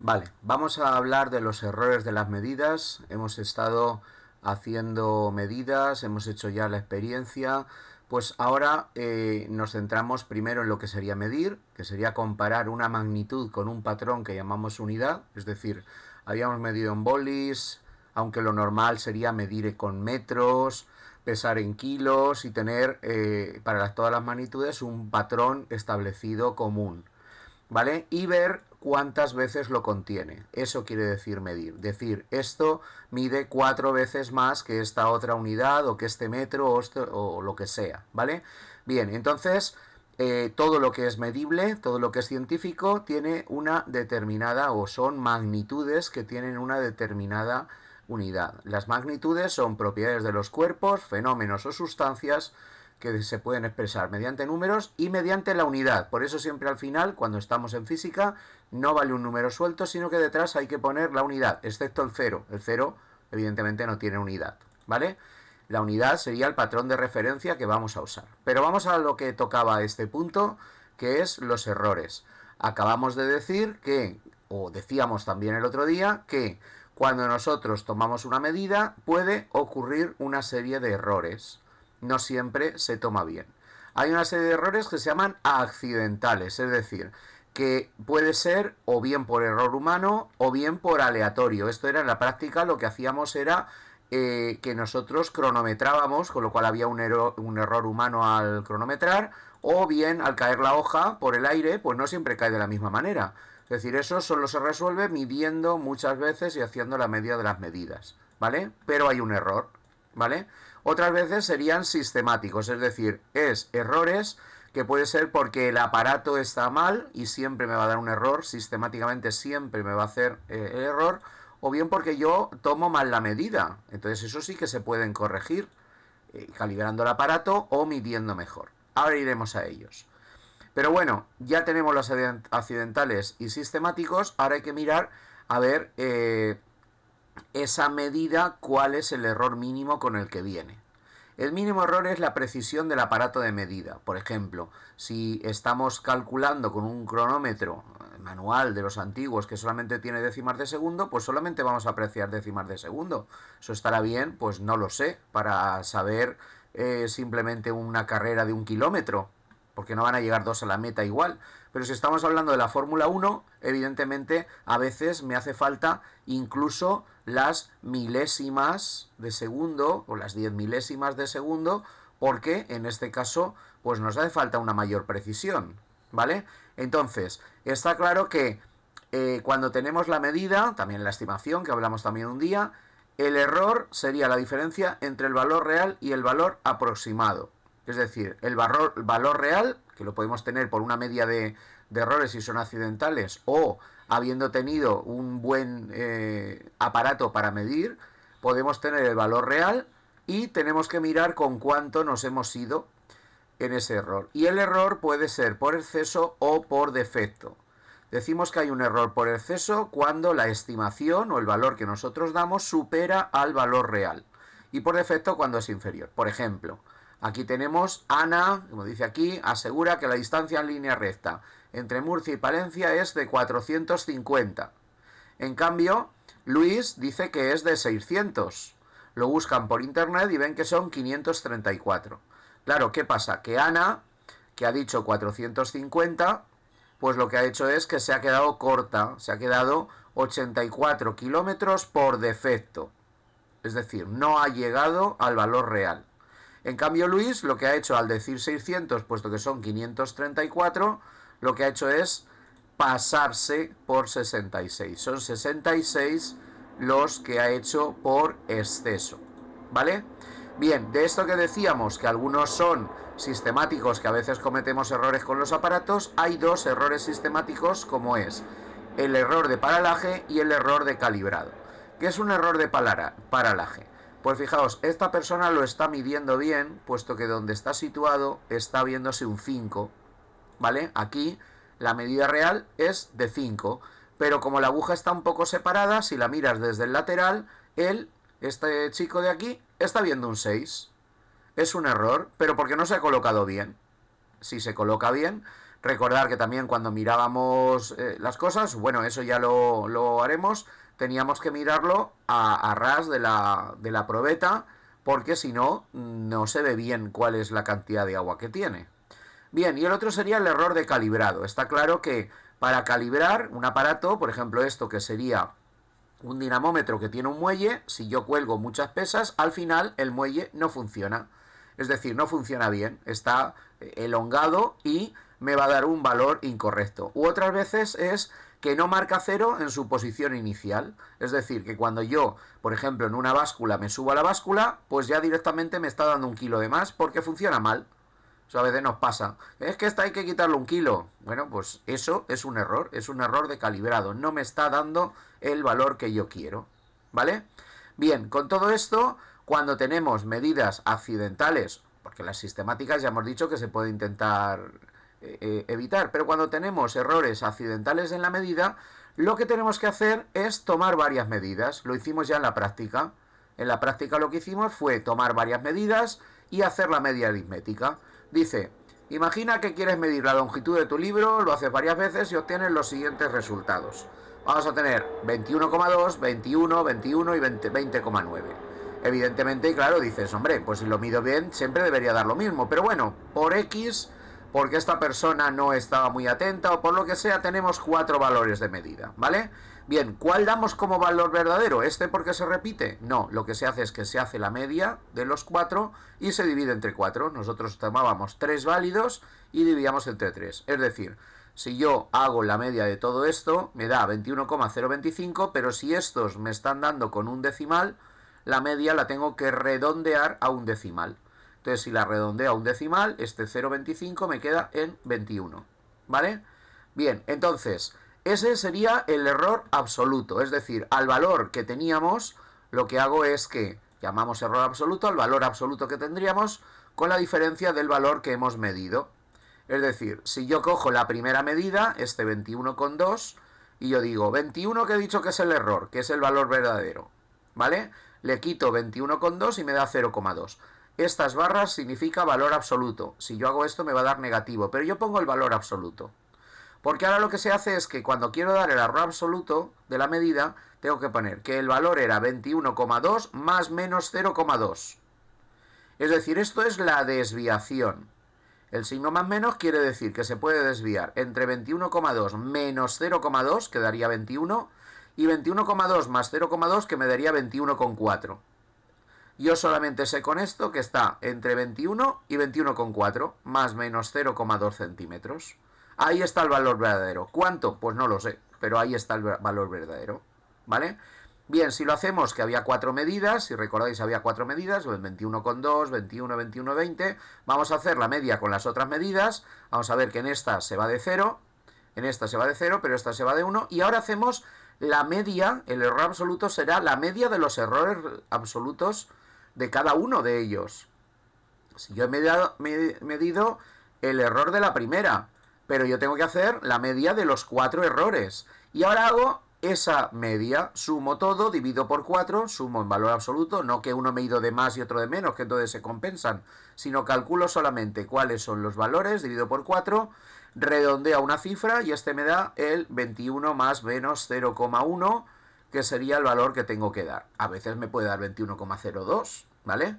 Vale, vamos a hablar de los errores de las medidas. Hemos estado haciendo medidas, hemos hecho ya la experiencia. Pues ahora nos centramos primero en lo que sería medir, que sería comparar una magnitud con un patrón que llamamos unidad. Es decir, habíamos medido en bolis, aunque lo normal sería medir con metros, pesar en kilos y tener para todas las magnitudes un patrón establecido común. ¿Vale? Y ver cuántas veces lo contiene. Eso quiere decir medir. Decir, esto mide 4 veces más que esta otra unidad o que este metro o lo que sea, ¿vale? Bien, entonces todo lo que es medible, todo lo que es científico, tiene una determinada o son magnitudes que tienen una determinada unidad. Las magnitudes son propiedades de los cuerpos, fenómenos o sustancias que se pueden expresar mediante números y mediante la unidad. Por eso siempre al final, cuando estamos en física, no vale un número suelto, sino que detrás hay que poner la unidad, excepto el cero. El cero, evidentemente, no tiene unidad, ¿vale? La unidad sería el patrón de referencia que vamos a usar. Pero vamos a lo que tocaba a este punto, que es los errores. Acabamos de decir que, o decíamos también el otro día, que cuando nosotros tomamos una medida puede ocurrir una serie de errores. No siempre se toma bien. Hay una serie de errores que se llaman accidentales, es decir, que puede ser o bien por error humano o bien por aleatorio. Esto era en la práctica, lo que hacíamos era que nosotros cronometrábamos, con lo cual había un error humano al cronometrar, o bien al caer la hoja por el aire, pues no siempre cae de la misma manera. Es decir, eso solo se resuelve midiendo muchas veces y haciendo la media de las medidas, ¿vale? Pero hay un error, ¿vale? Otras veces serían sistemáticos, es decir, es errores que puede ser porque el aparato está mal y siempre me va a dar un error, sistemáticamente siempre me va a hacer el error, o bien porque yo tomo mal la medida. Entonces eso sí que se pueden corregir calibrando el aparato o midiendo mejor. Ahora iremos a ellos. Pero bueno, ya tenemos los accidentales y sistemáticos, ahora hay que mirar a ver esa medida cuál es el error mínimo con el que viene. El mínimo error es la precisión del aparato de medida. Por ejemplo, si estamos calculando con un cronómetro manual de los antiguos que solamente tiene décimas de segundo, pues solamente vamos a apreciar décimas de segundo. Eso estará bien, pues no lo sé, para saber simplemente una carrera de 1 kilómetro, porque no van a llegar dos a la meta igual. Pero si estamos hablando de la Fórmula 1, evidentemente a veces me hace falta incluso las milésimas de segundo o las 10 milésimas de segundo, porque en este caso pues nos hace falta una mayor precisión, ¿vale? Entonces, está claro que cuando tenemos la medida, también la estimación, que hablamos también un día, el error sería la diferencia entre el valor real y el valor aproximado. Es decir, el valor real, que lo podemos tener por una media de errores si son accidentales, o habiendo tenido un buen aparato para medir, podemos tener el valor real y tenemos que mirar con cuánto nos hemos ido en ese error. Y el error puede ser por exceso o por defecto. Decimos que hay un error por exceso cuando la estimación o el valor que nosotros damos supera al valor real. Y por defecto cuando es inferior. Por ejemplo, aquí tenemos Ana, como dice aquí, asegura que la distancia en línea recta entre Murcia y Palencia es de 450. En cambio, Luis dice que es de 600. Lo buscan por internet y ven que son 534. Claro, ¿qué pasa? Que Ana, que ha dicho 450, pues lo que ha hecho es que se ha quedado corta, se ha quedado 84 kilómetros por defecto. Es decir, no ha llegado al valor real. En cambio, Luis lo que ha hecho al decir 600, puesto que son 534, lo que ha hecho es pasarse por 66. Son 66 los que ha hecho por exceso, ¿vale? Bien, de esto que decíamos, que algunos son sistemáticos, que a veces cometemos errores con los aparatos, hay dos errores sistemáticos, como es el error de paralaje y el error de calibrado. ¿Qué es un error de paralaje? Pues fijaos, esta persona lo está midiendo bien, puesto que donde está situado está viéndose un 5, ¿vale? Aquí la medida real es de 5, pero como la aguja está un poco separada, si la miras desde el lateral, este chico de aquí, está viendo un 6. Es un error, pero porque no se ha colocado bien. Si se coloca bien, Recordar que también cuando mirábamos las cosas, bueno, eso ya lo haremos, teníamos que mirarlo a ras de la probeta, porque si no, no se ve bien cuál es la cantidad de agua que tiene. Bien, y el otro sería el error de calibrado. Está claro que para calibrar un aparato, por ejemplo esto que sería un dinamómetro que tiene un muelle, si yo cuelgo muchas pesas, al final el muelle no funciona. Es decir, no funciona bien, está elongado y me va a dar un valor incorrecto. U otras veces es que no marca cero en su posición inicial. Es decir, que cuando yo, por ejemplo, en una báscula me subo a la báscula, pues ya directamente me está dando 1 kilo de más porque funciona mal. Eso a veces nos pasa. Es que esta hay que quitarle 1 kilo. Bueno, pues eso es un error de calibrado. No me está dando el valor que yo quiero. ¿Vale? Bien, con todo esto, cuando tenemos medidas accidentales, porque las sistemáticas ya hemos dicho que se puede intentar evitar, pero cuando tenemos errores accidentales en la medida, lo que tenemos que hacer es tomar varias medidas. Lo hicimos ya en la práctica. En la práctica lo que hicimos fue tomar varias medidas y hacer la media aritmética. Dice, imagina que quieres medir la longitud de tu libro, lo haces varias veces y obtienes los siguientes resultados. Vamos a tener 21,2, 21, 21 y 20,9. Evidentemente, claro, dices, hombre, pues si lo mido bien, siempre debería dar lo mismo. Pero bueno, por X, porque esta persona no estaba muy atenta o por lo que sea, tenemos 4 valores de medida, ¿vale? Bien, ¿cuál damos como valor verdadero? ¿Este porque se repite? No, lo que se hace es que se hace la media de los 4 y se divide entre 4. Nosotros tomábamos 3 válidos y dividíamos entre 3. Es decir, si yo hago la media de todo esto, me da 21,025, pero si estos me están dando con un decimal, la media la tengo que redondear a un decimal. Entonces, si la redondeo a un decimal, este 0,25 me queda en 21. ¿Vale? Bien, entonces, ese sería el error absoluto. Es decir, al valor que teníamos, lo que hago es que llamamos error absoluto al valor absoluto que tendríamos con la diferencia del valor que hemos medido. Es decir, si yo cojo la primera medida, este 21,2, y yo digo 21 que he dicho que es el error, que es el valor verdadero, ¿vale? Le quito 21,2 y me da 0,2. Estas barras significa valor absoluto. Si yo hago esto me va a dar negativo, pero yo pongo el valor absoluto. Porque ahora lo que se hace es que cuando quiero dar el error absoluto de la medida, tengo que poner que el valor era 21,2 más menos 0,2. Es decir, esto es la desviación. El signo más menos quiere decir que se puede desviar entre 21,2 menos 0,2, que daría 21, y 21,2 más 0,2, que me daría 21,4. Yo solamente sé con esto que está entre 21 y 21,4, más menos 0,2 centímetros. Ahí está el valor verdadero. ¿Cuánto? Pues no lo sé, pero ahí está el valor verdadero. ¿Vale? Bien, si lo hacemos, que había 4 medidas, si recordáis había 4 medidas, 21,2, 21, 21, 20, vamos a hacer la media con las otras medidas, vamos a ver que en esta se va de 0, en esta se va de 0, pero esta se va de 1, y ahora hacemos la media, el error absoluto será la media de los errores absolutos de cada uno de ellos. Si yo he medido el error de la primera, pero yo tengo que hacer la media de los 4 errores, y ahora hago esa media, sumo todo, divido por 4, sumo en valor absoluto, no que uno me ha ido de más y otro de menos, que entonces se compensan, sino calculo solamente cuáles son los valores, divido por 4, redondeo a una cifra y este me da el 21 más menos 0,1, que sería el valor que tengo que dar. A veces me puede dar 21,02, ¿vale?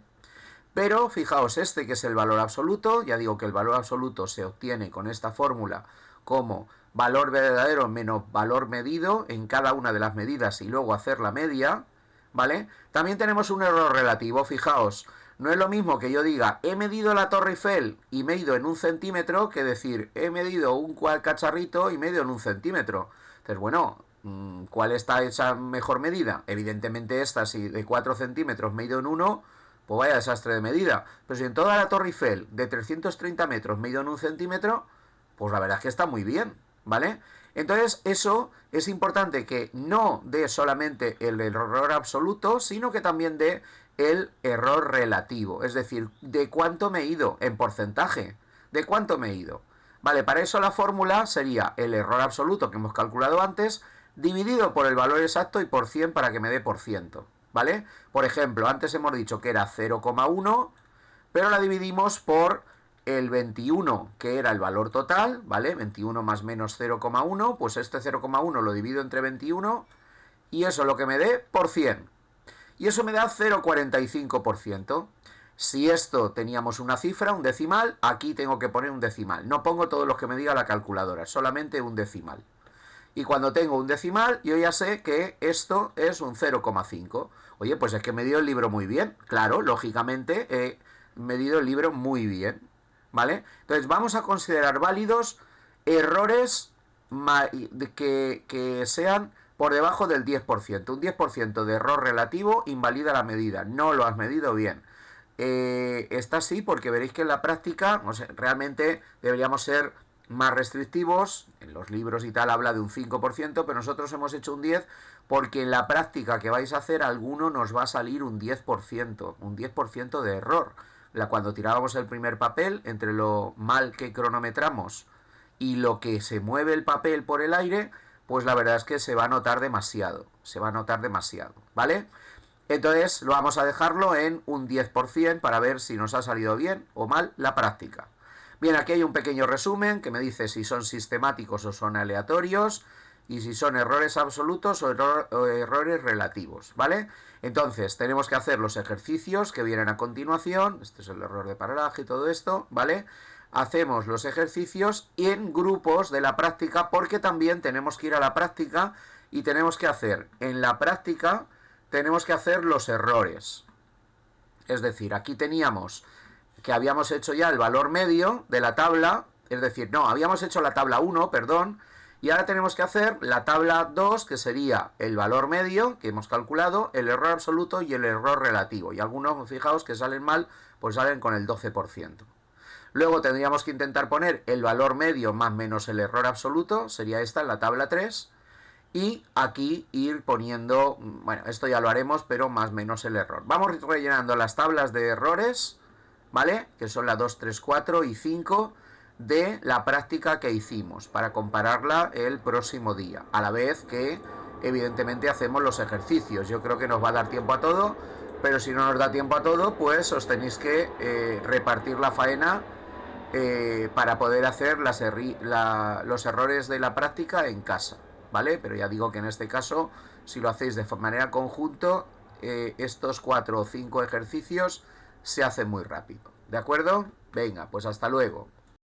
Pero fijaos, este que es el valor absoluto, ya digo que el valor absoluto se obtiene con esta fórmula como valor verdadero menos valor medido en cada una de las medidas y luego hacer la media, ¿vale? También tenemos un error relativo, fijaos, no es lo mismo que yo diga he medido la Torre Eiffel y medido en 1 centímetro que decir he medido un cacharrito y medio en 1 centímetro. Entonces, bueno, ¿cuál está hecha mejor medida? Evidentemente esta, si de 4 centímetros medido en 1, pues vaya desastre de medida. Pero si en toda la Torre Eiffel de 330 metros medido en 1 centímetro, pues la verdad es que está muy bien, ¿vale? Entonces eso es importante que no dé solamente el error absoluto, sino que también dé el error relativo, es decir, de cuánto me he ido en porcentaje, de cuánto me he ido. Vale, para eso la fórmula sería el error absoluto que hemos calculado antes, dividido por el valor exacto y por 100 para que me dé por ciento, ¿vale? Por ejemplo, antes hemos dicho que era 0,1, pero la dividimos por el 21, que era el valor total, ¿vale? 21 más menos 0,1, pues este 0,1 lo divido entre 21 y eso lo que me dé por 100. Y eso me da 0,45%. Si esto teníamos una cifra, un decimal, aquí tengo que poner un decimal. No pongo todos los que me diga la calculadora, solamente un decimal. Y cuando tengo un decimal, yo ya sé que esto es un 0,5. Oye, pues es que he medido el libro muy bien. Claro, lógicamente he medido el libro muy bien. ¿Vale? Entonces vamos a considerar válidos errores que sean por debajo del 10%. Un 10% de error relativo invalida la medida. No lo has medido bien. Está así porque veréis que en la práctica, o sea, realmente deberíamos ser más restrictivos. En los libros y tal habla de un 5%, pero nosotros hemos hecho un 10% porque en la práctica que vais a hacer alguno nos va a salir un 10%, un 10% de error. Cuando tirábamos el primer papel, entre lo mal que cronometramos y lo que se mueve el papel por el aire, pues la verdad es que se va a notar demasiado, ¿vale? Entonces vamos a dejarlo en un 10% para ver si nos ha salido bien o mal la práctica. Bien, aquí hay un pequeño resumen que me dice si son sistemáticos o son aleatorios y si son errores absolutos o errores relativos, ¿vale? Entonces, tenemos que hacer los ejercicios que vienen a continuación. Este es el error de paralaje y todo esto, ¿vale? Hacemos los ejercicios en grupos de la práctica porque también tenemos que ir a la práctica y tenemos que hacer, en la práctica, tenemos que hacer los errores. Es decir, aquí teníamos que habíamos hecho ya el valor medio de la tabla, es decir, no, habíamos hecho la tabla 1, perdón, y ahora tenemos que hacer la tabla 2, que sería el valor medio, que hemos calculado, el error absoluto y el error relativo. Y algunos, fijaos, que salen mal, pues salen con el 12%. Luego tendríamos que intentar poner el valor medio más menos el error absoluto, sería esta en la tabla 3. Y aquí ir poniendo, bueno, esto ya lo haremos, pero más menos el error. Vamos rellenando las tablas de errores, ¿vale? Que son la 2, 3, 4 y 5 de la práctica que hicimos para compararla el próximo día, a la vez que evidentemente hacemos los ejercicios. Yo creo que nos va a dar tiempo a todo, pero si no nos da tiempo a todo, pues os tenéis que repartir la faena para poder hacer los errores de la práctica en casa, ¿vale? Pero ya digo que en este caso, si lo hacéis de manera conjunto, estos 4 o 5 ejercicios se hacen muy rápido, ¿de acuerdo? Venga, pues hasta luego.